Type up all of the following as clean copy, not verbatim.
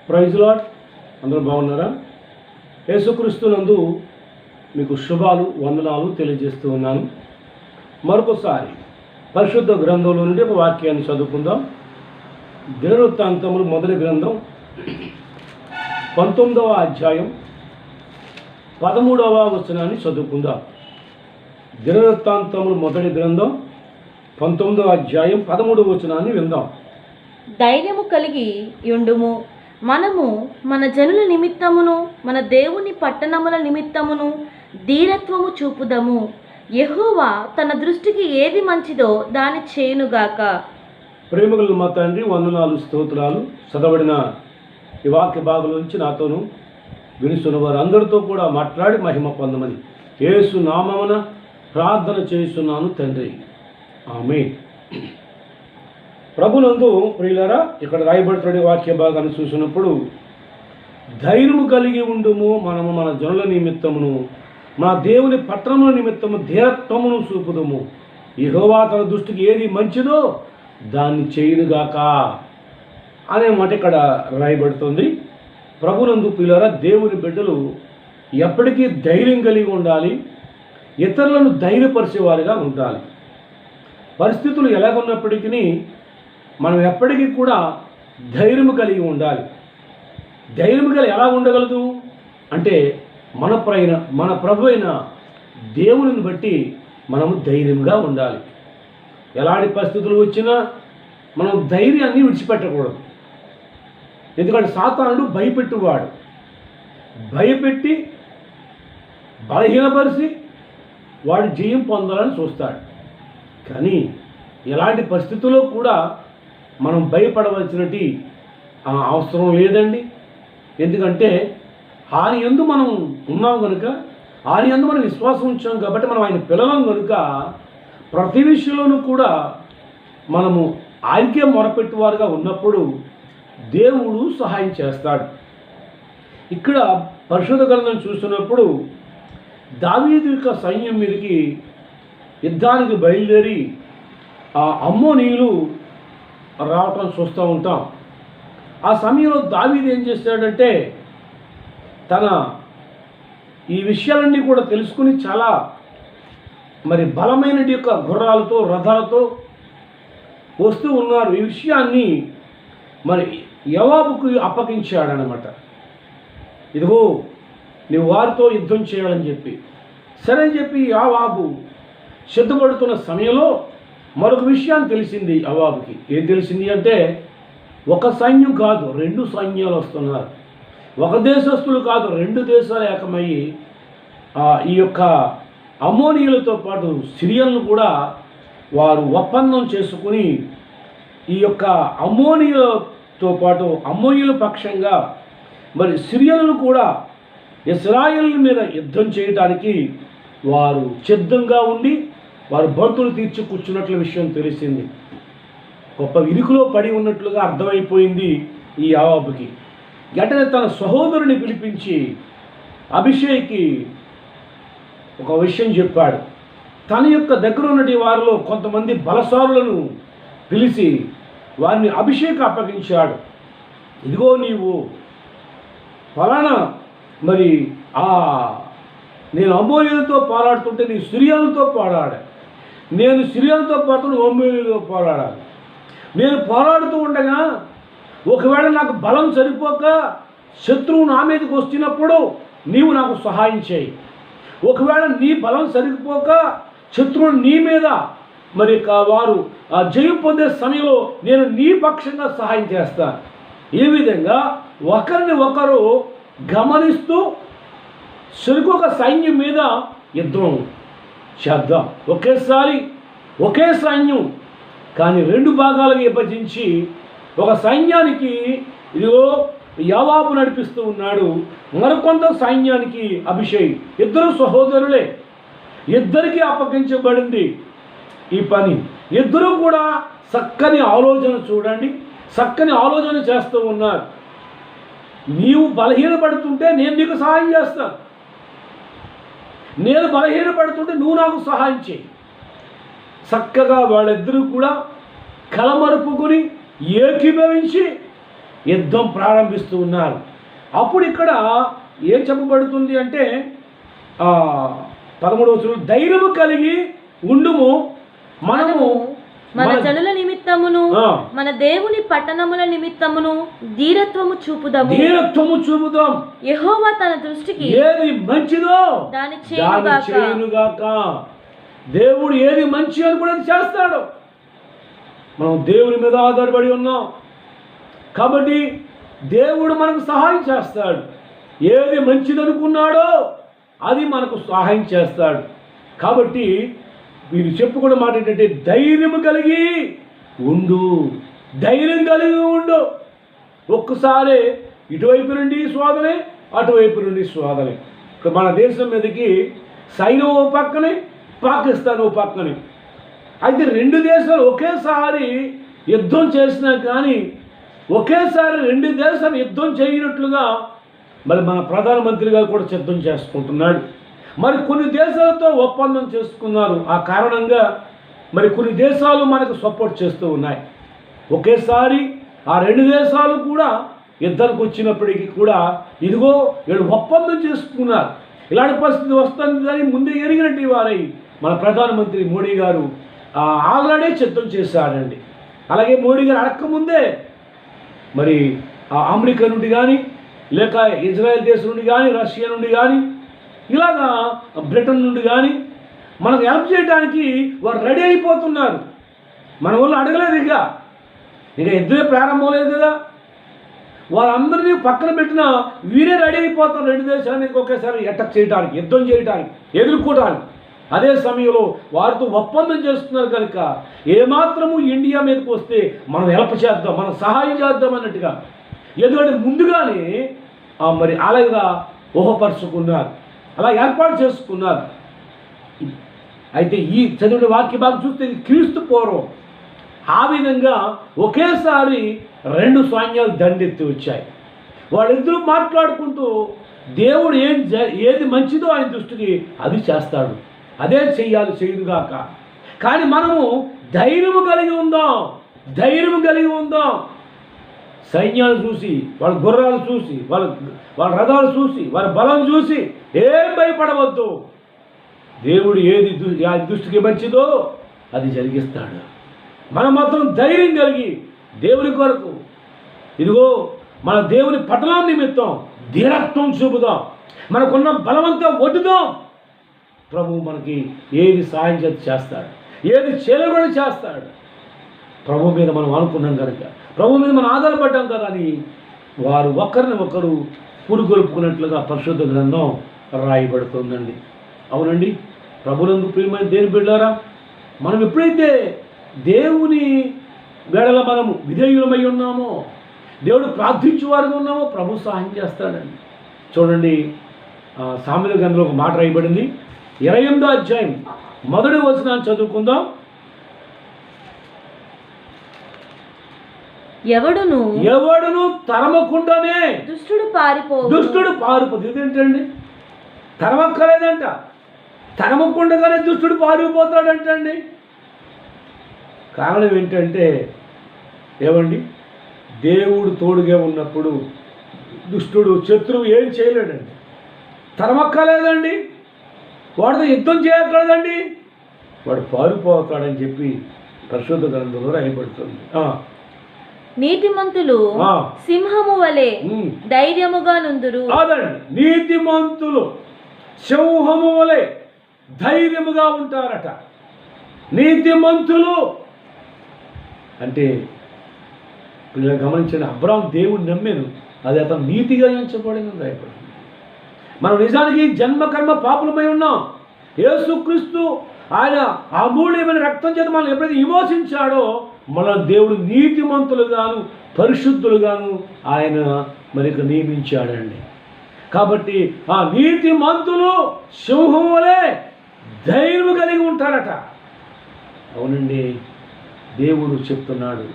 Praise lord. అందరూ బాగున్నారా? యేసుక్రీస్తునందు మీకు శుభాలు వందనాలు తెలియజేస్తూ ఉన్నాను. మరొకసారి పరిశుద్ధ గ్రంథంలో నుండి ఒక వాక్యాన్ని చదువుకుందాం. దినవృత్తాంతములు మొదటి గ్రంథం 19వ అధ్యాయం 13వ వచనాన్ని చదువుకుందాం. దినవృత్తాంతములు మొదటి గ్రంథం 19వ అధ్యాయం 13వ వచనాన్ని విందాం. ధైర్యము కలిగి యుండుము, మనము మన జనుల నిమిత్తమును మన దేవుని పట్టణముల నిమిత్తమును ధీరత్వము చూపుదము. యెహోవా తన దృష్టికి ఏది మంచిదో దాని చేయునుగాక. ప్రేమగల మా తండ్రి, వందనాలు, స్తోత్రాలు. చదవబడిన ఈ వాక్య భాగం నుంచి నాతోనూ వినుసున్న వారందరితో కూడా మాట్లాడి మహిమ పొందమని యేసు నామమున ప్రార్థన చేస్తున్నాను తండ్రి, ఆమేన్. ప్రభునందు ప్రియులారా, ఇక్కడ రాయబడుతున్న వాక్య భాగాన్ని చూసినప్పుడు ధైర్యము కలిగి ఉండుము, మనము మన జనుల నిమిత్తమును మన దేవుని పట్టణముల నిమిత్తము ధీరత్వమును చూపుదము. యెహోవా తన దృష్టికి ఏది మంచిదో దాన్ని చేయునుగాక అనే మాట ఇక్కడ రాయబడుతుంది. ప్రభునందు ప్రియులారా, దేవుని బిడ్డలు ఎప్పటికీ ధైర్యం కలిగి ఉండాలి, ఇతరులను ధైర్యపరిచేవారిగా ఉండాలి. పరిస్థితులు ఎలాగున్నప్పటికీ మనం ఎప్పటికీ కూడా ధైర్యం కలిగి ఉండాలి. ధైర్యం కలిగి ఎలా ఉండగలదు అంటే మన ప్రభు అయిన దేవుని బట్టి మనము ధైర్యంగా ఉండాలి. ఎలాంటి పరిస్థితులు వచ్చినా మనం ధైర్యాన్ని విడిచిపెట్టకూడదు. ఎందుకంటే సాతానుడు భయపెట్టువాడు, భయపెట్టి బలహీనపరిచి వాడు జయం పొందాలని చూస్తాడు. కానీ ఎలాంటి పరిస్థితుల్లో కూడా మనం భయపడవలసినటి అవసరం లేదండి. ఎందుకంటే ఆయన యందు మనం ఉన్నాం కనుక, ఆయన యందు మనం విశ్వాసం ఉంచాం కాబట్టి, మనం ఆయన పిల్లలం కనుక ప్రతి విషయంలోనూ కూడా మనము ఆయనకే మొరపెట్టువారుగా ఉన్నప్పుడు దేవుడు సహాయం చేస్తాడు. ఇక్కడ పరిశుద్ధ గ్రంథం చూస్తున్నప్పుడు దావీదు యొక్క సైన్యం మీదకి యుద్ధానికి బయలుదేరి ఆ అమ్మోనీయులు రావటం చూస్తూ ఉంటాం. ఆ సమయంలో దావీదు ఏం చేస్తాడంటే తన ఈ విషయాలన్నీ కూడా తెలుసుకుని చాలా బలమైన యొక్క గుర్రాలతో రథాలతో వస్తూ ఉన్నారు. ఈ విషయాన్ని యోవాబుకు అప్పగించాడనమాట. ఇదిగో నువ్వు వారితో యుద్ధం చేయాలని చెప్పి. సరే అని చెప్పి యోవాబు సిద్ధపడుతున్న సమయంలో మరొక విషయాన్ని తెలిసింది యోవాబుకి. ఏం తెలిసింది అంటే ఒక సైన్యం కాదు, 2 సైన్యాలు వస్తున్నారు. ఒక దేశస్తులు కాదు, 2 దేశాలు ఏకమయ్యి ఈ యొక్క అమ్మోనీయులతో పాటు సిరియన్లు కూడా వారు ఒప్పందం చేసుకుని ఈ యొక్క అమ్మోనీయులతో పాటు అమ్మోనీయుల పక్షంగా సిరియన్లు కూడా ఇశ్రాయేలు మీద యుద్ధం చేయడానికి వారు సిద్ధంగా ఉండి వారు బంతులు తీర్చి కూర్చున్నట్ల విషయం తెలిసింది. గొప్ప ఇరుకులో పడి ఉన్నట్లుగా అర్థమైపోయింది ఈ యోవాబుకి. వెంటనే తన సహోదరుని పిలిపించి అభిషేక్కి ఒక విషయం చెప్పాడు. తన యొక్క దగ్గర ఉన్నటి వారిలో కొంతమంది బలశాలులను పిలిచి వారిని అభిషేక్ అప్పగించాడు. ఇదిగో నీవు ఫలానా నేను అమ్మోనీయులతో పోరాడుతుంటే నీ సిరియన్లతో పోరాడా, నేను సిరియన్లతో పోరాడుతూ అమ్మోనీయులతో పోరాడాలి. నేను పోరాడుతూ ఉండగా ఒకవేళ నాకు బలం సరిపోక శత్రువు నా మీదకి వచ్చినప్పుడు నీవు నాకు సహాయం చేయి. ఒకవేళ నీ బలం సరిపోక శత్రువు నీ మీద వారు జయం పొందే సమయంలో నేను నీ పక్షంగా సహాయం చేస్తాను. ఈ విధంగా ఒకరిని ఒకరు గమనిస్తూ సరికొక సైన్యం మీద యుద్ధం చేద్దాం. ఒకే సైన్యం కానీ 2 భాగాలుగా విభజించి ఒక సైన్యానికి ఇదిగో యోవాబు నడిపిస్తూ ఉన్నాడు, మరికొంత సైన్యానికి అభిషేక్. 2 సహోదరులే, 2కి అప్పగించబడింది ఈ పని. 2 కూడా చక్కని ఆలోచన, చూడండి, చక్కని ఆలోచన చేస్తూ ఉన్నారు. నీవు బలహీనపడుతుంటే నేను నీకు సహాయం చేస్తాను, నేను బలహీనపడుతుంటే నువ్వు నాకు సహాయం చేయి. చక్కగా వాళ్ళిద్దరూ కూడా కలమరుపుకుని ఏకీభవించి యుద్ధం ప్రారంభిస్తూ ఉన్నారు. అప్పుడు ఇక్కడ ఏం చెప్పబడుతుంది అంటే 11వ వచనం, ధైర్యము కలిగి ఉండుము, మనము మన జనుల నిమిత్తమును మన దేవుని పట్టణముల నిమిత్తమును ధీరత్వము చూపుదాం. యెహోవా తన దృష్టికి ఏది మంచిదో దాని చేయునుగాక. దేవుడు ఏది మంచి అని కూడా చేస్తాడు. మనం దేవుని మీద ఆధారపడి ఉన్నాం కాబట్టి దేవుడు మనకు సహాయం చేస్తాడు. ఏది మంచిది అనుకున్నాడో అది మనకు సహాయం చేస్తాడు. కాబట్టి వీరు చెప్పుకున్న మాట ఏంటంటే ధైర్యం కలిగి ఉండు, ధైర్యం కలిగి ఉండు. ఒక్కసారి ఇటువైపు నుండి శోధనే, అటువైపు నుండి శోధనే. మన దేశం మీదకి సైన్యం ఓ పక్కనే, పాకిస్తాన్ ఓ పక్కనే. అయితే రెండు దేశాలు ఒకేసారి యుద్ధం చేసినా కానీ ఒకేసారి రెండు దేశాలు యుద్ధం చేయనట్లుగా మరి మన ప్రధానమంత్రి గారు కూడా సిద్ధం చేసుకుంటున్నాడు. మరి కొన్ని దేశాలతో ఒప్పందం చేసుకున్నారు. ఆ కారణంగా మరి కొన్ని దేశాలు మనకు సపోర్ట్ చేస్తూ ఉన్నాయి. ఒకేసారి ఆ రెండు దేశాలు కూడా యుద్ధానికి వచ్చినప్పటికీ కూడా ఇదిగో వీళ్ళు ఒప్పందం చేసుకున్నారు. ఇలాంటి పరిస్థితి వస్తుంది కానీ ముందే ఎరిగినట్టు వారై మన ప్రధానమంత్రి మోడీ గారు ఆల్రెడీ సిద్ధం చేశాడండి. అలాగే మోడీ గారు అడక్కముందే మరి అమెరికా నుండి కానీ లేక ఇజ్రాయెల్ దేశం నుండి కానీ రష్యా నుండి కానీ ఇలాగా బ్రిటన్ నుండి కానీ మనకు హెల్ప్ చేయడానికి వారు రెడీ అయిపోతున్నారు. మన వాళ్ళు అడగలేదు, ఇక యుద్ధమే ప్రారంభం లేదు కదా. వారందరినీ పక్కన పెట్టిన వీరే రెడీ అయిపోతారు రెండు దేశాలకి ఒకేసారి అటాక్ చేయడానికి, యుద్ధం చేయడానికి, ఎదుర్కోవడానికి. అదే సమయంలో వారితో ఒప్పందం చేస్తున్నారు కనుక ఏమాత్రము ఇండియా మీదకి వస్తే మనం హెల్ప్ చేద్దాం, మనం సహాయం చేద్దాం అన్నట్టుగా ఎందుకంటే ముందుగానే మరి అలాగా ఊహపరుచుకున్నారు, అలా ఏర్పాటు చేసుకున్నారు. అయితే ఈ చదివిన వాక్య భాగం చూస్తే క్రీస్తు పూర్వం ఆ విధంగా ఒకేసారి రెండు సైన్యాలు దండెత్తి వచ్చాయి. వాళ్ళిద్దరూ మాట్లాడుకుంటూ దేవుడు ఏది మంచిదో ఆయన దృష్టికి అది చేస్తాడు, అదే చెయ్యాలి, చేయుగాక. కానీ మనము ధైర్యము కలిగి ఉందాం. సైన్యాలు చూసి, వాళ్ళ గుర్రాలు చూసి, వాళ్ళ రథాలు చూసి, వాళ్ళ బలం చూసి ఏం భయపడవద్దు. దేవుడు ఏది దృష్టికి మంచిదో అది జరిగిస్తాడు. మనం మాత్రం ధైర్యం కలిగి దేవుని కొరకు ఇదిగో మన దేవుని పట్టణం నిమిత్తం ధీరత్వం చూపుదాం, మనకున్న బలమంతా ఒడ్డుదాం. ప్రభువు మనకి ఏది సాయం చేస్తాడు, ఏది చేయగలని చేస్తాడు. ప్రభు మీద మనం అనుకున్నాం కనుక, ప్రభు మీద మనం ఆధారపడ్డాం కదా అని వారు ఒకరిని ఒకరు పురుగొల్పుకున్నట్లుగా పరిశుద్ధ గ్రంథం రాయబడుతుందండి. అవునండి, ప్రభునందు ప్రియమైన దేని బిడ్డారా, మనం ఎప్పుడైతే దేవుని వేళలో మనము విధేయులమై ఉన్నామో, దేవుడు ప్రార్థించేవారుగా ఉన్నామో ప్రభు సహాయం చేస్తాడండి. చూడండి, సామెతల గ్రంథంలో ఒక మాట రాయబడింది. 28వ అధ్యాయం 1వ వచనాన్ని చదువుకుందాం. ఎవడును తరమకుండానే దుష్టుడు పారిపోదు. ఇదేంటండి, తరమక్కలేదంట, తరమకుండగానే దుష్టుడు పారిపోతాడంటండి. కారణం ఏంటంటే ఏమండి, దేవుడు తోడుగా ఉన్నప్పుడు దుష్టుడు శత్రువు ఏం చేయలేడండి. తరమక్కలేదండి, వాడితో యుద్ధం చేయక్కలేదండి, వాడు పారిపోతాడని చెప్పి పరిశుద్ధ గ్రంథంలో రాయబడుతుంది. నీతిమంతులు సింహము వలె ధైర్యముగా నుందురు. అదండి, నీతిమంతులు సింహము వలె ధైర్యముగా ఉంటారట. నీతిమంతులు అంటే పిల్లలు గమనించండి, అబ్రాహాము దేవుడు నమ్మాను, అది అతను నీతిగా ఎంచబడిందని రాయబడింది. మనం నిజానికి జన్మకర్మ పాపులమై ఉన్నాం. యేసుక్రీస్తు ఆయన అమూల్యమైన రక్తం చేత మనం ఎప్పుడైతే విమోచించాడో మన దేవుడు నీతిమంతులుగాను పరిశుద్ధులుగాను ఆయన మరి నియమించాడండి. కాబట్టి ఆ నీతిమంతులు సింహం వలె ధైర్యం కలిగి ఉంటారట. అవునండి, దేవుడు చెప్తున్నాడు,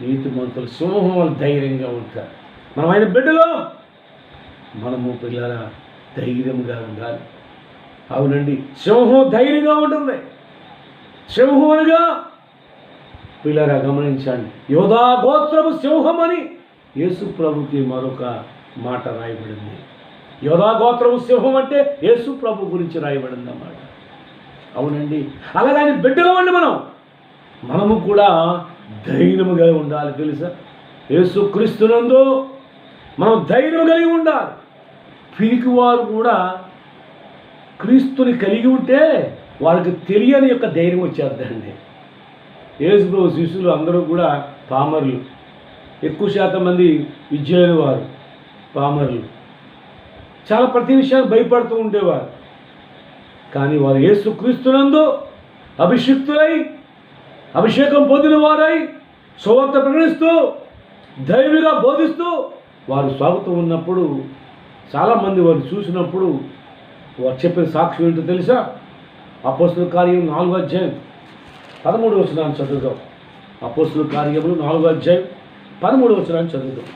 నీతిమంతులు సింహం వలె ధైర్యంగా ఉంటారు. మనం ఆయన బిడ్డలో మనము పిల్లల ధైర్యంగా ఉండాలి. అవునండి, సింహం ధైర్యంగా ఉంటుంది. సింహం అనగా పిల్లరా గమనించండి, యోధా గోత్రపు సింహం అని యేసు ప్రభుకి మరొక మాట రాయబడింది. యోధా గోత్రము సింహం అంటే యేసు ప్రభు గురించి రాయబడింది అన్నమాట. అవునండి, అలాగని బిడ్డలు అండి మనము కూడా ధైర్యముగా ఉండాలి. తెలుసా, యేసు క్రీస్తునందు మనం ధైర్యం కలిగి ఉండాలి. పిరికి వారు కూడా క్రీస్తుని కలిగి ఉంటే వాళ్ళకి తెలియని యొక్క ధైర్యం వచ్చేద్దండి. యేసు ప్రభు శిష్యులు అందరూ కూడా పామరులు, ఎక్కువ శాతం మంది విద్యలేని వారు, పామరులు, చాలా ప్రతి విషయాన్ని భయపడుతూ ఉండేవారు. కానీ వారు యేసు క్రీస్తునందు అభిషిక్తులై, అభిషేకం పొందిన వారై సువార్త ప్రకటిస్తూ ధైర్యంగా బోధిస్తూ వారు సాగుతూ ఉన్నప్పుడు చాలామంది వారు చూసినప్పుడు వారు చెప్పిన సాక్ష్యం ఏంటో తెలుసా? అపోస్తలుల కార్యం 4వ అధ్యాయం 13వ వచనాన్ని చదువుదాం. అపోస్తలుల కార్యములు 4వ అధ్యాయం 13వ వచనాన్ని చదువుదాం.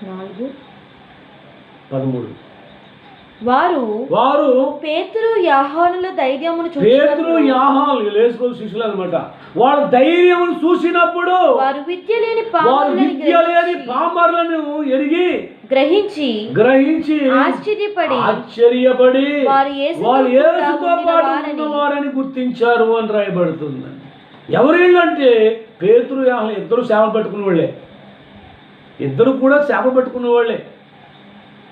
4:13. వారు పేతురు యోహానుల ధైర్యమును పేతురు యోహాను యేసు శిష్యులు అన్నమాట. వాళ్ళ ధైర్యమును చూసినప్పుడు వారు విద్య లేని పామరులను ఎరిగి గ్రహించి ఆశ్చర్యపడి వారు యేసుతో పాటు ఉన్నవారని గుర్తించారు అని రాయబడుతుందండి. ఎవరు వీళ్ళంటే పేతురు యోహాను ఇద్దరు సేవలు పట్టుకునే వాళ్ళే, ఇద్దరు కూడా సేవలు పట్టుకునే వాళ్ళే,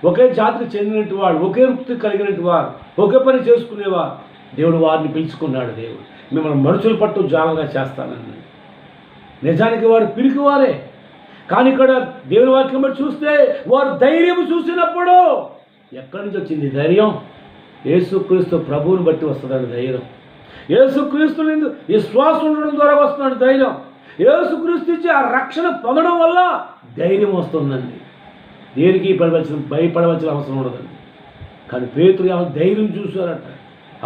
ఒకే జాతికి చెందినట్టు వాడు, ఒకే వృత్తి కలిగినట్టు వారు, ఒకే పని చేసుకునేవారు. దేవుడు వారిని పిలుచుకున్నాడు. దేవుడు మిమ్మల్ని మనుషుల పట్టు జాలంగా చేస్తానన్నాడు. నిజానికి వారు పిరికివారే, కానీ ఇక్కడ దేవుని వాక్యం బట్టి చూస్తే వారు ధైర్యం చూసినప్పుడు ఎక్కడి నుంచి వచ్చింది ధైర్యం? యేసుక్రీస్తు ప్రభువుని బట్టి వస్తున్నాడు ధైర్యం. యేసుక్రీస్తు విశ్వాసం ఉండడం ద్వారా వస్తున్నాడు ధైర్యం. యేసుక్రీస్తు ఇచ్చి ఆ రక్షణ పొందడం వల్ల ధైర్యం వస్తుందండి. దేనికి భయపడవలసిన అవసరం ఉండదండి. కానీ పేతురు ధైర్యం చూశారట.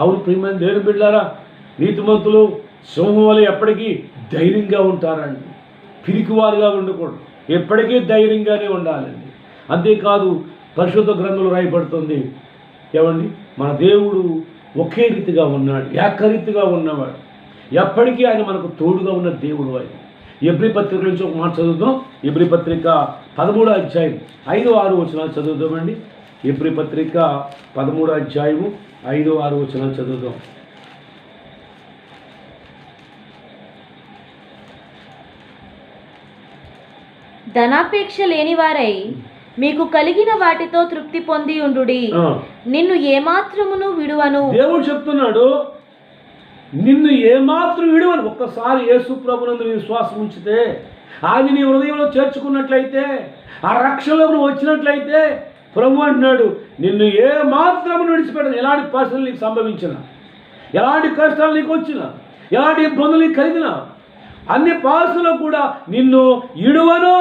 అవును ప్రియమైన దేవుని బిడ్డలారా, నీతిమంతులు సింహం వల్ల ఎప్పటికీ ధైర్యంగా ఉంటారండి. పిరికివారుగా ఉండకూడదు, ఎప్పటికీ ధైర్యంగానే ఉండాలండి. అంతేకాదు పరిశుద్ధ గ్రంథంలో రాయబడుతుంది ఏమండి, మన దేవుడు ఒకే రీతిగా ఉన్నాడు, ఏకరీతిగా ఉన్నవాడు. ఎప్పటికీ ఆయన మనకు తోడుగా ఉన్న దేవుడు ఆయన. ఎబ్రీ పత్రిక నుంచి ఒక మాట చదువుతాం. ఎబ్రీ పత్రిక 13వ అధ్యాయం 5-6 వచనాలు చదువుతామండి. ఎబ్రీ పత్రిక 13వ అధ్యాయము 5-6 వచనాలు చదువుతాం. ధనాపేక్ష లేని వారై మీకు కలిగిన వాటితో తృప్తి పొంది ఉండుడి, నిన్ను ఏమాత్రమును విడువను. దేవుడు చెప్తున్నాడు, నిన్ను ఏమాత్రం విడువను. ఒక్కసారి యేసు ప్రభునందు విశ్వాసం ఉంచితే, ఆయన నీ హృదయంలో చేర్చుకున్నట్లయితే, ఆ రక్షణలో నువ్వు వచ్చినట్లయితే ప్రభు అంటున్నాడు, నిన్ను ఏ మాత్రం విడిచిపెట్టను. ఎలాంటి పరిస్థితులు నీకు సంభవించినా, ఎలాంటి కష్టాలు నీకు వచ్చినా, ఎలాంటి ఇబ్బందులు నీకు కలిగినా, అన్ని పరిస్థితుల్లో కూడా నిన్ను ఇడువను,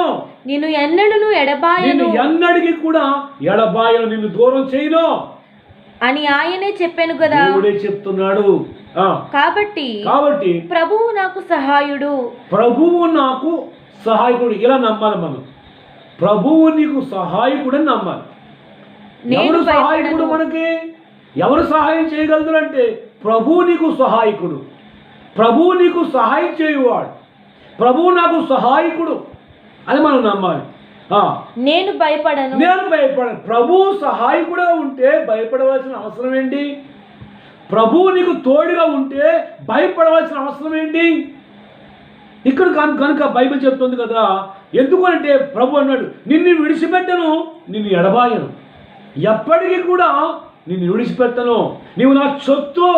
నిన్ను ఎన్నడూ ఎడబాయను, ఎన్నడికి కూడా ఎడబాయను, నిన్ను దూరం చేయను అని ఆయనే చెప్పాను కదా. దేవుడే చెప్తున్నాడు. కాబట్టి ప్రభువు నాకు సహాయుడు, ప్రభువు నాకు సహాయకుడు. ఇలా నమ్మాలి మనం. ప్రభువు నీకు సహాయకుడు అని నమ్మాలి. ఎవరు సహాయకుడు? మనకి ఎవరు సహాయం చేయగలరు అంటే ప్రభువు నీకు సహాయకుడు, ప్రభువు నీకు సహాయం చేయువాడు, ప్రభువు నాకు సహాయకుడు అని మనం నమ్మాలి. నేను భయపడను. ప్రభువు సహాయకుడుగా ఉంటే భయపడవలసిన అవసరం ఏంటి? ప్రభువు నీకు తోడుగా ఉంటే భయపడవలసిన అవసరం ఏంటి? ఇక్కడ కనుక బైబిల్ చెప్తుంది కదా. ఎందుకు అంటే ప్రభు అన్నాడు, నిన్ను విడిచిపెట్టను, నిన్ను ఎడబాయను, ఎప్పటికీ కూడా నిన్ను విడిచిపెట్టను. నీవు నా సొత్తు,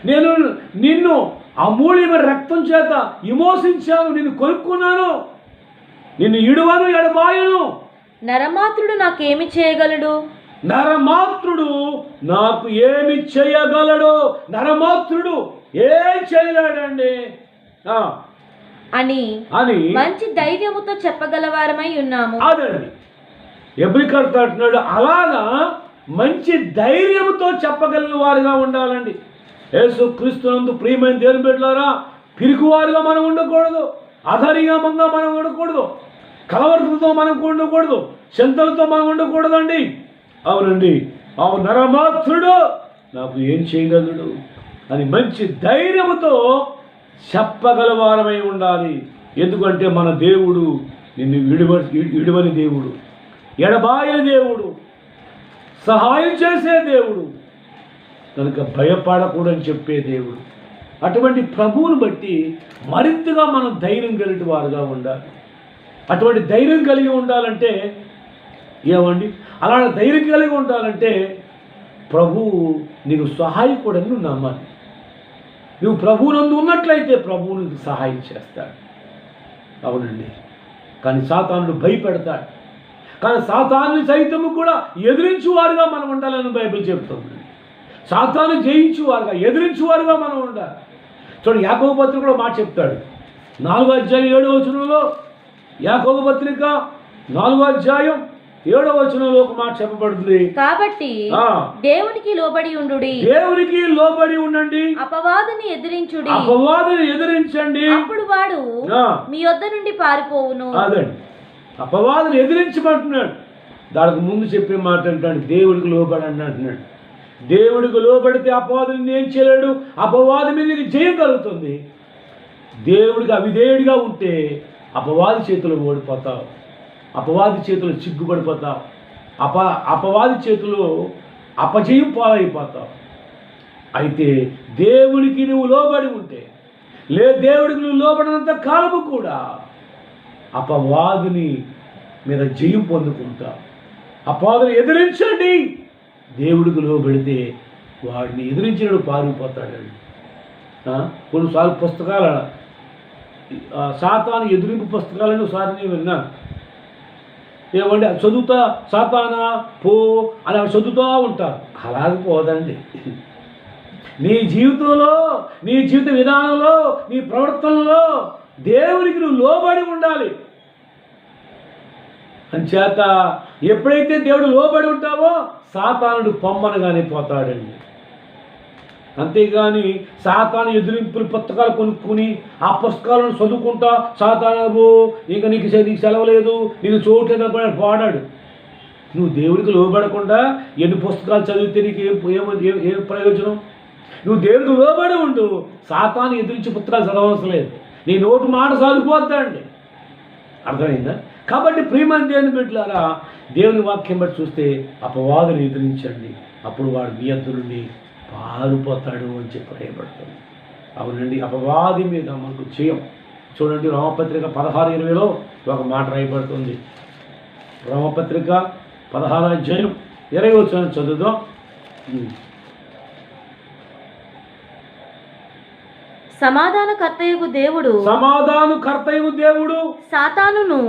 నేను నిన్ను అమూల్యమైన రక్తం చేత విమోచించాను, నిన్ను కొనుక్కున్నాను, నిన్ను ఇడువను, ఎడబాయను. నరమాత్రుడు నాకేమి చేయగలడు? నరమాత్రుడు నాకు ఏమి చేయగలడు? నరమాత్రుడు ఏం చేయలేడండి అని మంచి ధైర్యముతో చెప్పగలవారమై ఉన్నాము. అదండి ఎబ్రికర్త అంటున్నాడు, అలాగా మంచి ధైర్యంతో చెప్పగలిగిన వారుగా ఉండాలండి. యేసు క్రీస్తునందు ప్రియమైన దేవుని బిడ్డలారా, పిరికివారుగా మనం ఉండకూడదు, అధైర్యంగా మనం ఉండకూడదు, కలవరతో మనం ఉండకూడదు, చింతలతో మనం ఉండకూడదండి. అవునండి, అవును, నరమాత్రుడు నాకు ఏం చేయగలడు అని మంచి ధైర్యంతో చెప్పగలవారమై ఉండాలి. ఎందుకంటే మన దేవుడు నిన్ను విడువని దేవుడు, ఎడబాయని దేవుడు, సహాయం చేసే దేవుడు, కనుక భయపడకూడని చెప్పే దేవుడు. అటువంటి ప్రభువుని బట్టి మరింతగా మనం ధైర్యం కలిగి వారుగా ఉండాలి. అటువంటి ధైర్యం కలిగి ఉండాలంటే ఏమండి, అలాంటి ధైర్యం కలిగి ఉండాలంటే ప్రభువు నీకు సహాయకుడని నువ్వు నమ్మాలి. నువ్వు ప్రభువునందు ఉన్నట్లయితే ప్రభువు నీకు సహాయం చేస్తాడు. అవునండి, కానీ సాతానుడు భయపెడతాడు. కానీ సాతాను సైతము కూడా ఎదిరించువారుగా మనం ఉండాలని బైబిల్ చెప్తుంది. సాతాను జయించువారుగా, ఎదిరించువారుగా మనం ఉండాలి. చూడండి, యాకోబు పత్రిక కూడా మాట చెప్తాడు. 4వ అధ్యాయం 7వ వచనంలో, యాకోబు పత్రిక 4వ అధ్యాయం 7వ వచనంలో ఒక మాట చెప్పబడుతుంది. కాబట్టి దేవునికి లోబడి ఉండుడి, దేవునికి లోబడి ఉండండి, అపవాదిని ఎదిరించుడి, అపవాదిని ఎదిరించండి, అప్పుడు వాడు మీ యొద్ద నుండి పారిపోవును. అదండి, అపవాదిని ఎదిరించమంటున్నాడు. దానికి ముందు చెప్పే మాట అంటాడు, దేవుడికి లోబడి అంటున్నాడు. దేవుడికి లోబడితే అపవాదిని ఏం చేయలేడు, అపవాది మీద నీకు జయం కలుగుతుంది. దేవుడికి అవిధేయుడిగా ఉంటే అపవాది చేతిలో ఓడిపోతావు, అపవాది చేతిలో చిగ్గుపడిపోతావు, అపవాది చేతిలో అపజయం పాలైపోతావు. అయితే దేవుడికి నువ్వు లోబడి ఉంటే, దేవుడికి నువ్వు లోబడినంత కాలము కూడా అపవాదిని మీద జయం పొందుకుంటావు. అపవాదిని ఎదిరించండి, దేవుడికి లోబడితే వాడిని ఎదిరించినడు పారిపోతాడండి. కొన్నిసార్లు పుస్తకాల సాతాను ఎదిరింపు పుస్తకాలను ఒకసారి నేను విన్నాను. ఏమండి, చదువుతా సాతానా పో అని చదువుతూ ఉంటారు. అలాగే పోదండి. నీ జీవితంలో, నీ జీవిత విధానంలో, నీ ప్రవర్తనలో దేవునికి నువ్వు లోబడి ఉండాలి. అంచేత ఎప్పుడైతే దేవుడు లోబడి ఉంటావో సాతానుడు పొమ్మనగానే పోతాడండి. అంతేగాని సాతాను ఎదిరింపుల పుస్తకాలు కొనుక్కుని ఆ పుస్తకాలను చదువుకుంటా సాతాను ఇంకా నీకు సెలవు లేదు, నీకు చోట్లేదు పాడాడు. నువ్వు దేవుడికి లోబడకుండా ఎన్ని పుస్తకాలు చదివితే నీకు ఏం ప్రయోజనం? నువ్వు దేవుడికి లోబడి ఉండు, సాతాను ఎదిరించి పుస్తకాలు చదవవలసిన లేదు, నీ నోటు మాట సాగిపోతాడండి. అర్థమైందా? కాబట్టి ప్రియమైన దేవుని బిడ్డలారా, దేవుని వాక్యం బట్టి చూస్తే అపవాదుని ఎదిరించండి, అప్పుడు వాడు మీ యొద్ద నుండి పారిపోతాడు అని చెప్పి రాయబడుతుంది. అవునండి, అపవాది మీద మనకు చేయం. చూడండి, రోమపత్రిక 16:20లో ఒక మాట రాయబడుతుంది. రోమపత్రిక 16వ అధ్యాయం 20వ వచనం చదువుదాం. సమాధానకర్తయగు దేవుడు సాతానును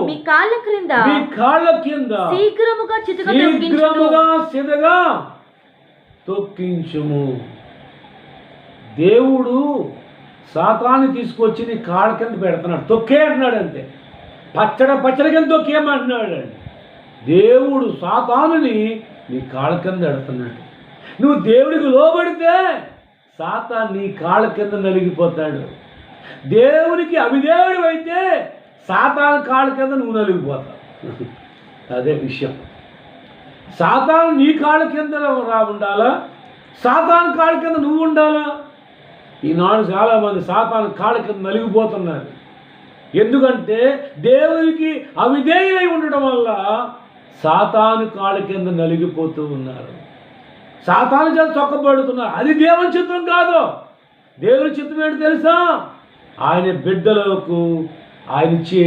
మీ కాళ్ళ క్రింద శీఘ్రముగా చితగా తొక్కించుము. దేవుడు సాతాను తీసుకొచ్చి నీ కాళ్ళ కింద పెడుతున్నాడు, తొక్కే అంటున్నాడు. అంతే, పచ్చడి కింద తొక్కేమంటున్నాడు అండి. దేవుడు సాతానుని నీ కాళ్ళ కింద పెడుతున్నాడు. నువ్వు దేవుడికి లోబడితే సాతాను నీ కాళ్ళ కింద నలిగిపోతాడు. దేవునికి అవిధేయుడు అయితే సాతాను కాళ్ళ కింద నువ్వు నలిగిపోతావు. అదే విషయం. సాతాను నీ కాళ్ళ కింద ఉండాలా, సాతాను కాళ్ళ కింద నువ్వు ఉండాలా? ఈనాడు చాలామంది సాతాను కాళ్ళ కింద నలిగిపోతున్నారు. ఎందుకంటే దేవునికి అవిధేయులై ఉండటం వల్ల సాతాను కాళ్ళ కింద నలిగిపోతూ ఉన్నారు, సాతాను చేత చొక్కబడుతున్నారు. అది దేవుని చిత్తం కాదు. దేవుని చిత్తం ఏంటి తెలుసా? ఆయన బిడ్డలకు ఆయన ఇచ్చే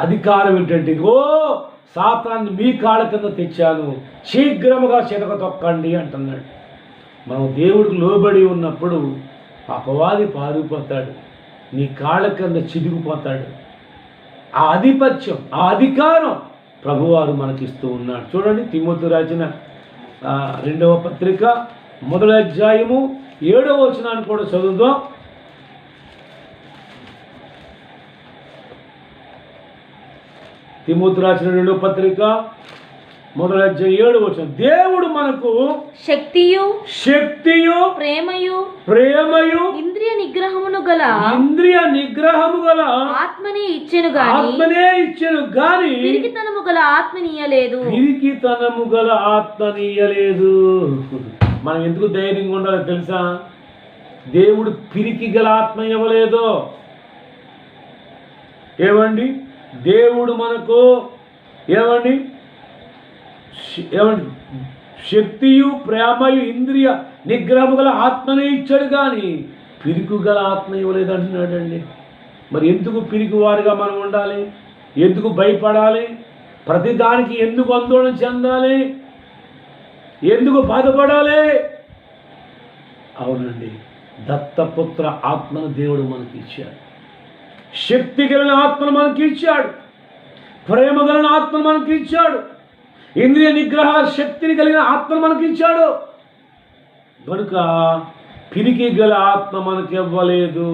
అధికారం ఏంటంటే, ఓ సాతాన్ని మీ కాళ్ళ కింద తెచ్చాను, శీఘ్రముగా చితక తొక్కండి అంటున్నాడు. మనం దేవుడికి లోబడి ఉన్నప్పుడు అపవాది పారిపోతాడు, నీ కాళ్ళ కింద చిదిగిపోతాడు. ఆ ఆధిపత్యం, ఆ అధికారం ప్రభువారు మనకిస్తూ ఉన్నాడు. చూడండి, తిమోతి రాసిన 2వ పత్రిక 1వ అధ్యాయము 7వ వచనాన్ని కూడా చదువుదాం. తిమోతి రాసిన 2వ పత్రిక 1వ అధ్యాయం 7వ వచనం, దేవుడు మనకు శక్తియు ప్రేమయు ఇంద్రియ నిగ్రహము గల ఆత్మనే ఇచ్చెను గాని పిరికితనము గల ఆత్మనీయలేదు. మనం ఎందుకు ధైర్యంగా ఉండాలో తెలుసా? దేవుడు పిరికి గల ఆత్మ ఇవ్వలేదు. ఏమండి, దేవుడు మనకు ఏమండి ఏమండి శక్తియు ప్రేమయు ఇంద్రియ నిగ్రహము గల ఆత్మనే ఇచ్చాడు, కానీ పిరికి గల ఆత్మ ఇవ్వలేదు అంటున్నాడండి. మరి ఎందుకు పిరికి వారిగా మనం ఉండాలి? ఎందుకు భయపడాలి? ప్రతిదానికి ఎందుకు ఆందోళన చెందాలి? ఎందుకు బాధపడాలి? అవునండి, దత్తపుత్ర ఆత్మను దేవుడు మనకి ఇచ్చాడు. శక్తి కలిగిన ఆత్మను మనకి ఇచ్చాడు. ప్రేమ కలిగిన ఆత్మను మనకి ఇచ్చాడు. ఇంద్రియ నిగ్రహ శక్తిని కలిగిన ఆత్మను మనకి ఇచ్చాడు. కనుక పిరికి గల ఆత్మ మనకి ఇవ్వలేదు.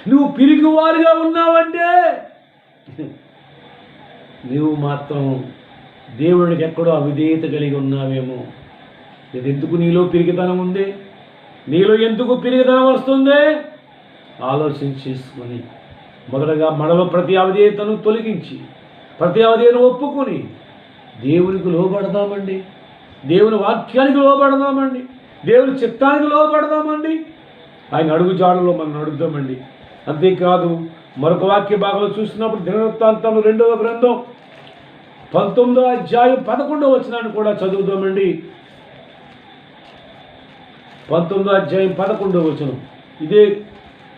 నువ్వు పిరికి వారిగా ఉన్నావంటే నువ్వు మాత్రం దేవుడికి ఎక్కడో అవిధేయత కలిగి ఉన్నావేమో. ఇది ఎందుకు నీలో పిరికితనం ఉంది? నీలో ఎందుకు పిరికితనం వస్తుంది? ఆలోచన చేసుకొని మొదటగా మనలో ప్రతి అవిధేయతను తొలగించి ప్రతి అవిధేయతను ఒప్పుకొని దేవునికి లోబడదామండి. దేవుని వాక్యానికి లోబడదామండి. దేవుని చిత్తానికి లోబడదామండి. ఆయన అడుగు జాడలో మనం అడుగుదామండి. అంతేకాదు, మరొక వాక్య భాగంలో చూసినప్పుడు దినవృత్తాంతాలు 2వ గ్రంథం 19వ అధ్యాయం 11వ వచనాన్ని కూడా చదువుదామండి. 19వ అధ్యాయం 11వ వచనం. ఇదే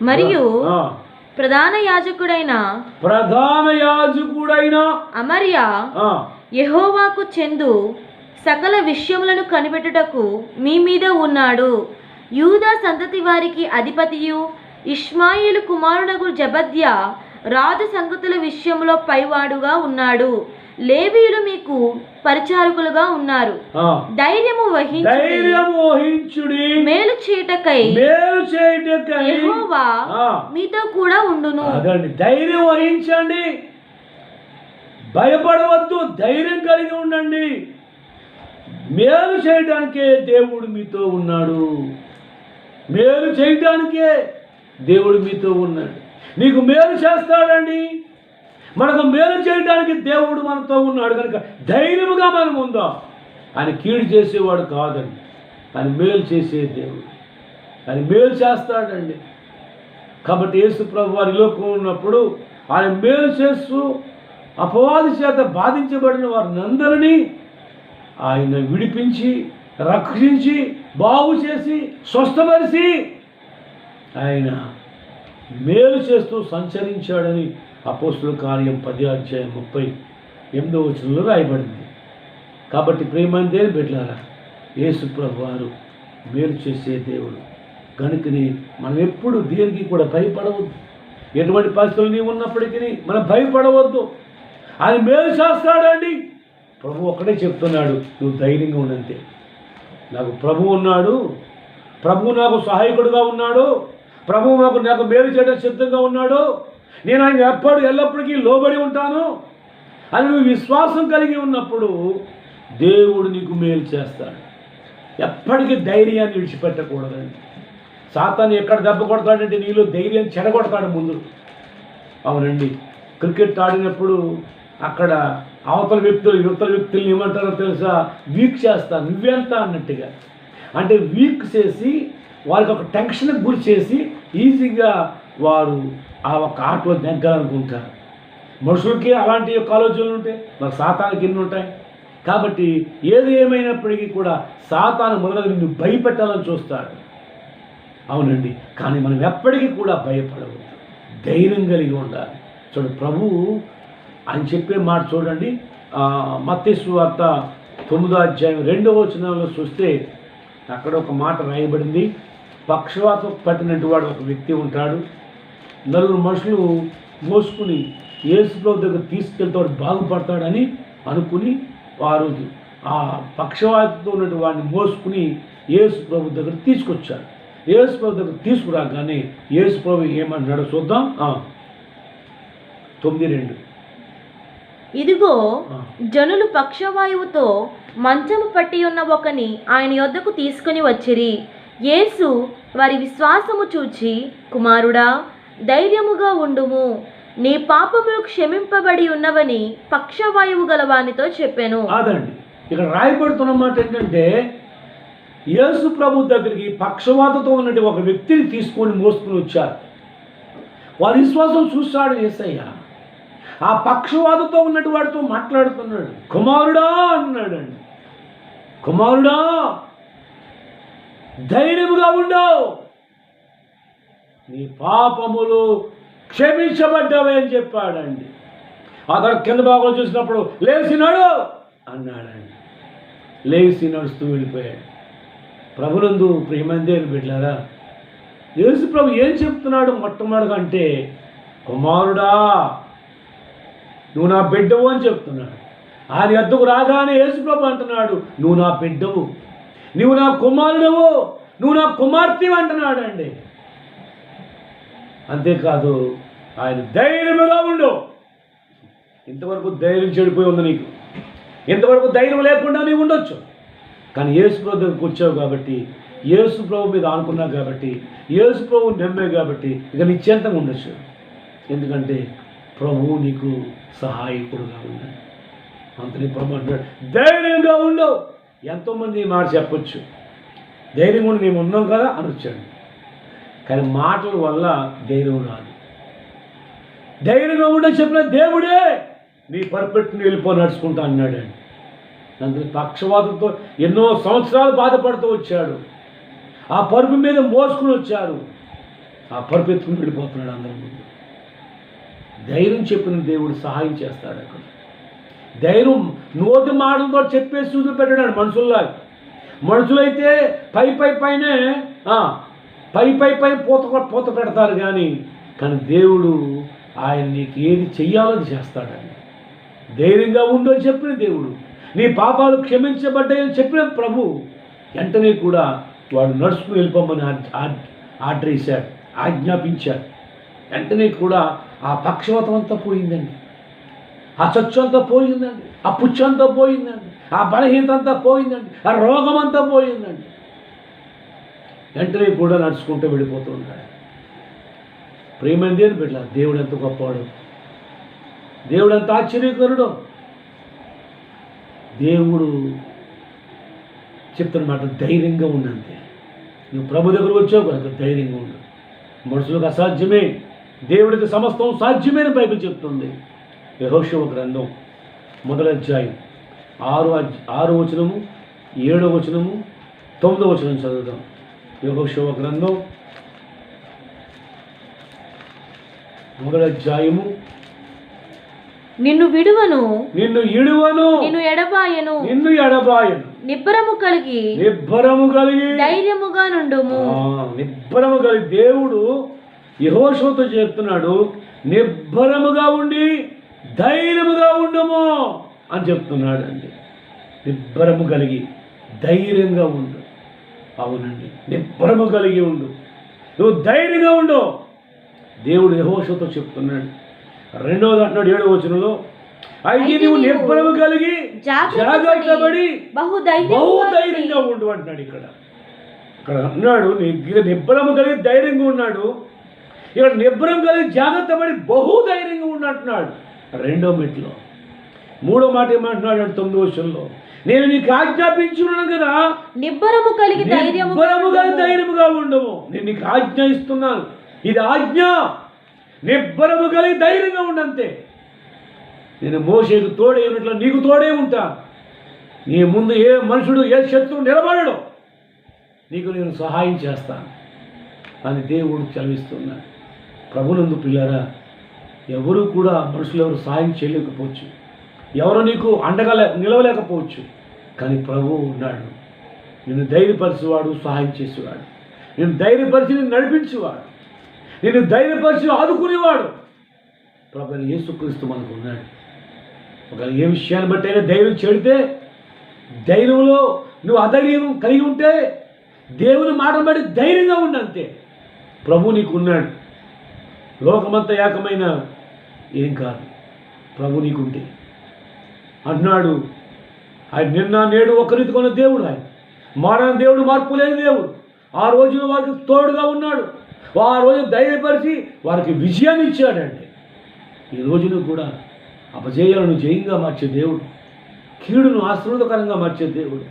మరియు ప్రధాన యాజకుడైన అమర్య యెహోవాకు చెందు సకల విషయములను కనిపెట్టుటకు మీ మీద ఉన్నాడు. యూదా సంతతి వారికి అధిపతియు ఇష్మాయేలు కుమారుడగు జబద్యా రాజు సంగతుల విషయంలో పైవాడుగా ఉన్నాడు. లేవీయులు మీకు పరిచారకులుగా ఉన్నారు. ధైర్యము వహించుడి, మేలు చేయుటకై యెహోవా మీతో కూడా ఉండును. ధైర్యం వహించండి, భయపడవద్దు, ధైర్యం కలిగి ఉండండి. మేలు చేయడానికే దేవుడు మీతో ఉన్నాడు. మేలు చేయడానికే దేవుడు మీతో ఉన్నాడు. నీకు మేలు చేస్తాడండి. మనకు మేలు చేయడానికి దేవుడు మనతో ఉన్నాడు. కనుక ధైర్యముగా మనం ఉందాం. ఆయన కీడు చేసేవాడు కాదండి, ఆయన మేలు చేసే దేవుడు. ఆయన మేలు చేస్తాడండి. కాబట్టి యేసు ప్రభు వారి లోకం ఉన్నప్పుడు ఆయన మేలు చేస్తూ అపవాది చేత బాధించబడిన వారిని అందరినీ ఆయన విడిపించి రక్షించి బాగు చేసి స్వస్థపరిచి ఆయన మేలు చేస్తూ సంచరించాడని అపోస్తుల కార్యం 10వ అధ్యాయం 38వ వచనంలో రాయబడింది. కాబట్టి ప్రేమైన దేవుని బిడ్డలారా, యేసు ప్రభు వారు మేలు చేసే దేవుడు. కనుకని మనం ఎప్పుడు దేనికి కూడా భయపడవద్దు. ఎటువంటి పరిస్థితులు నీవు ఉన్నప్పటికీ మనం భయపడవద్దు. ఆయన మేలు చేస్తాడండి. ప్రభు ఒక్కడే చెప్తున్నాడు, నువ్వు ధైర్యంగా ఉండంతే. నాకు ప్రభు ఉన్నాడు, ప్రభు నాకు సహాయకుడుగా ఉన్నాడు, ప్రభు నాకు మేలు చేయడం సిద్ధంగా ఉన్నాడు, నేను ఆయన ఎల్లప్పటికీ లోబడి ఉంటాను అని నువ్వు విశ్వాసం కలిగి ఉన్నప్పుడు దేవుడు నీకు మేలు చేస్తాడు. ఎప్పటికీ ధైర్యాన్ని విడిచిపెట్టకూడదండి. సాతాను ఎక్కడ దెబ్బ కొడతాడంటే నీలో ధైర్యం చెడగొడతాడు ముందు. అవునండి, క్రికెట్ ఆడినప్పుడు అక్కడ అవతల వ్యక్తులు ఏమంటారో తెలుసా? వీక్ చేస్తాను, నువ్వెంత అన్నట్టుగా. అంటే వీక్ చేసి వారికి ఒక టెన్షన్కి గురి చేసి ఈజీగా వారు ఆ ఒక ఆటలో నెగ్గాలనుకుంటారు. మనుషులకి అలాంటి ఆలోచనలు ఉంటాయి, మరి సాతానికి ఎన్ని ఉంటాయి. కాబట్టి ఏది ఏమైనప్పటికీ కూడా సాతాను మొదలుగా నిన్ను భయపెట్టాలని చూస్తాడు. అవునండి, కానీ మనం ఎప్పటికీ కూడా భయపడవద్దు, ధైర్యం కలిగి ఉండాలి. చూడండి, ప్రభువు ఆయన చెప్పే మాట చూడండి. మత్తయి సువార్త 9వ అధ్యాయం 2వ వచనంలో చూస్తే అక్కడ ఒక మాట రాయబడింది. పక్షవాతం పట్టినట్టు వాడు ఒక వ్యక్తి ఉంటాడు. 4 మనుషులు మోసుకుని యేసు ప్రభు దగ్గర తీసుకెళ్తే వాడు బాగుపడతాడని అనుకుని వారు ఆ పక్షవాతంతో ఉన్నట్టు వాడిని మోసుకుని యేసు ప్రభు దగ్గర తీసుకొచ్చారు. యేసు ప్రభు దగ్గర తీసుకురాగానే యేసు ప్రభు ఏమన్నాడో చూద్దాం. 9:2 ఇదిగో జనులు పక్షవాయువుతో మంచము పట్టి ఉన్న ఒకని ఆయన యొద్దకు తీసుకుని వచ్చిరి. యేసు వారి విశ్వాసము చూచి, కుమారుడా, ధైర్యముగా ఉండుము, నీ పాపములు క్షమింపబడి ఉన్నవని పక్షవాయువు గలవానితో చెప్పాను. అదండి, ఇక్కడ రాయబడుతున్న మాట ఏంటంటే యేసు ప్రభు దగ్గరికి పక్షవాతతో ఉన్నటువంటి ఒక వ్యక్తిని తీసుకొని మోసుకుని వచ్చారు. వారి విశ్వాసం చూశాడు యేసయ్య. ఆ పక్షవాతతో ఉన్నటువంటి వాడితో మాట్లాడుతున్నాడు. కుమారుడా అన్నాడండి. కుమారుడా, ధైర్యముగా ఉండవు, నీ పాపములు క్షమించబడ్డావే అని చెప్పాడండి. అతడు కింద భాగంలో చూసినప్పుడు లేచినాడు అన్నాడండి. లేచి నడుస్తూ వెళ్ళిపోయాడు. ప్రభునందు ప్రియమైన దేవుని బిడ్డలారా, యేసు ప్రభు ఏం చెప్తున్నాడు మొట్టమొదటిగా అంటే, కుమారుడా నువ్వు నా బిడ్డవు అని చెప్తున్నాడు. ఆయన ఎద్దుకు రాగానే యేసు ప్రభు అంటున్నాడు, నువ్వు నా బిడ్డవు, నువ్వు నా కుమారుడవు, నువ్వు నా కుమార్తెవు అంటున్నాడు అండి. అంతేకాదు, ఆయన ధైర్యముగా ఉండు. ఇంతవరకు ధైర్యం చెడిపోయి ఉంది నీకు, ఇంతవరకు ధైర్యం లేకుండా నీవు ఉండొచ్చు. కానీ యేసు ప్రభు దగ్గరికి వచ్చావు కాబట్టి, యేసు ప్రభు మీద ఆనుకున్నావు కాబట్టి, యేసు ప్రభు నమ్మావు కాబట్టి ఇక నిశ్చింతంగా ఉండొచ్చు. ఎందుకంటే ప్రభువు నీకు సహాయకుడుగా ఉన్నాడు. అంతని ప్రభు అంటాడు, ధైర్యంగా ఉండవు. ఎంతోమంది ఈ మాట చెప్పొచ్చు, ధైర్యం ఉండి మేము ఉన్నాం కదా అని వచ్చాడు. కానీ మాటల వల్ల ధైర్యం రాదు. ధైర్యంగా ఉండని చెప్పిన దేవుడే నీ పర్ఫెక్ట్ని వెళ్ళిపో నడుచుకుంటా అన్నాడండి. అందులో పక్షవాతంతో ఎన్నో సంవత్సరాలు బాధపడుతూ వచ్చాడు. ఆ పరుపు మీద మోసుకుని వచ్చారు. ఆ పరుపు ఎత్తుకుని వెళ్ళిపోతున్నాడు అందరి ముందు. ధైర్యం చెప్పిన దేవుడు సహాయం చేస్తాడు. అక్కడ ధైర్యం నోటి మాటలతో చెప్పేసి చూసి పెట్టాడు. మనుషులైతే పైనే పై పూత పెడతారు. కానీ దేవుడు ఆయన నీకు ఏది చెయ్యాలని చేస్తాడండి. ధైర్యంగా ఉండు అని చెప్పిన దేవుడు, నీ పాపాలు క్షమించబడ్డాయని చెప్పిన ప్రభు వెంటనే కూడా వాడు నడుచుకుని వెళ్ళిపోమని ఆర్డర్ ఇచ్చాడు, ఆజ్ఞాపించాడు. వెంటనే కూడా ఆ పక్షవాతం అంతా పోయిందండి, ఆ చచ్చు అంతా పోయిందండి, ఆ పుచ్చు అంతా పోయిందండి, ఆ బలహీనత అంతా పోయిందండి, ఆ రోగం అంతా పోయిందండి. వెంటనే కూడా నడుచుకుంటూ వెళ్ళిపోతూ ఉంటాడు. ప్రేమైన దేవుని బిడ్డ, దేవుడు ఎంత గొప్పవాడు, దేవుడు ఎంత ఆశ్చర్యకరుడు. దేవుడు చెప్తున్నమాట, ధైర్యంగా ఉండంతే. నువ్వు ప్రభు దగ్గరకు వచ్చావు కనుక ధైర్యంగా ఉండు. మనుషులకు అసాధ్యమే, దేవుడికి సమస్తం సాధ్యమైన బైబిల్ చెప్తుంది. యెహోషువ గ్రంథం 1వ అధ్యాయం 6వ వచనము 7వ వచనము 9వ వచనం చదువుదాం. యెహోషువ గ్రంథం 1వ అధ్యాయము. నిన్ను విడువను, నిన్ను ఎడబాయను, నిబ్బరము కలిగి ధైర్యముగా నుండుము. నిబ్బరము కలిగి దేవుడు యెహోషువతో చెప్తున్నాడు, నిబ్బరముగా ఉండి ధైర్యముగా ఉండము అని చెప్తున్నాడు అండి. నిబ్బరము కలిగి ధైర్యంగా ఉండు. అవునండి, నిబ్బరము కలిగి ఉండు, నువ్వు ధైర్యంగా ఉండు. దేవుడు యెహోషువతో చెప్తున్నాడు. 2వది అంటున్నాడు 7వ వచనంలో, అయితే నువ్వు నిబ్బరము కలిగి జాగ్రత్తపడి బహుధైర్యంగా ఉండు అంటున్నాడు. ఇక్కడ అన్నాడు నిబ్బరము కలిగి ధైర్యంగా ఉన్నాడు. ఇక్కడ నిబ్బరం కలిగి జాగ్రత్త పడి బహుధైర్యంగా ఉన్నట్టున్నాడు 2వ మెట్లో. 3వ మాట ఏమంటున్నాడు 9వ వచనంలో, నేను నీకు ఆజ్ఞాపించున్నాను కదా, నిబ్బరము కలిగి ధైర్యముగా ఉండము. నేను నీకు ఆజ్ఞ ఇస్తున్నాను, ఇది ఆజ్ఞ. నిబ్బరము కలిగి ధైర్యంగా ఉండంతే. నేను మోషేకు తోడే ఉన్నట్లు నీకు తోడే ఉంటా. నీ ముందు ఏ మనుషుడు ఏ శత్రువు నిలబడడు, నీకు నేను సహాయం చేస్తాను అని దేవుడు చదివిస్తున్నాడు. ప్రభునందు పిల్లరా, ఎవరు కూడా మనుషులు ఎవరు సహాయం చేయలేకపోవచ్చు, ఎవరు నీకు అండగా నిలవలేకపోవచ్చు. కానీ ప్రభువు ఉన్నాడు, నిన్ను ధైర్యపరిచేవాడు, సహాయం చేసేవాడు, నేను ధైర్యపరిచి నిన్ను నడిపించేవాడు, నిన్ను ధైర్యపరిచి ఆదుకునేవాడు ప్రభు యేసుక్రీస్తు మనకు ఉన్నాడు. ఒకవేళ ఏ విషయాన్ని బట్టి అయినా ధైర్యం చెడితే, ధైర్యంలో నువ్వు అధైర్యం కలిగి ఉంటే, దేవుని మాటను బట్టి ధైర్యంగా ఉండంతే. ప్రభు నీకు ఉన్నాడు. లోకమంతా ఏకమైన ఏం కాదు, ప్రభు నీకుంటే అన్నాడు. ఆయన నిన్న నేడు ఒక రీతి కొన్న దేవుడు, ఆయన మారని దేవుడు, మార్పు లేని దేవుడు. ఆ రోజున వారికి తోడుగా ఉన్నాడు. ఆ రోజు ధైర్యపరిచి వారికి విజయాన్ని ఇచ్చాడండి. ఈ రోజును కూడా అపజయాలను జయంగా మార్చే దేవుడు, కీడును ఆశీర్వాదకరంగా మార్చే దేవుడు.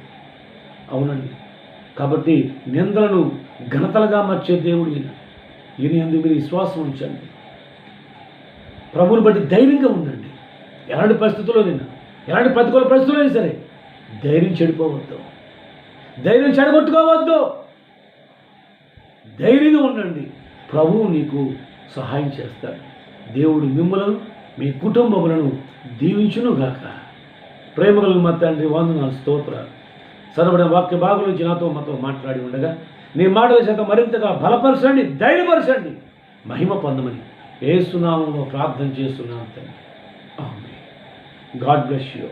అవునండి, కాబట్టి నిందలను ఘనతలుగా మార్చే దేవుడు ఈయన యందు మీరు విశ్వాసం ఉంచండి. ప్రభువుని బట్టి ధైర్యంగా ఉండండి. ఎలాంటి పరిస్థితుల్లో ఎలాంటి ప్రతికూల పరిస్థితుల్లో సరే ధైర్యం చెడిపోవద్దు, ధైర్యం చెడగొట్టుకోవద్దు. ధైర్యంగా ఉండండి. ప్రభువు నీకు సహాయం చేస్తాడు. దేవుడు మిమ్మలను మీ కుటుంబములను దీవించునుగాక. ప్రేమగల మా తండ్రి, వందనాలు, స్తోత్రాలు. చదవబడిన వాక్య భాగం నుంచి మాతో మాట్లాడి ఉండగా నీ మాటల చేత మరింతగా బలపరచండి, ధైర్యపరచండి, మహిమ పొందమని యేసు నామములో ప్రార్థన చేస్తున్నాను తండ్రి. ఆమేన్. God bless you.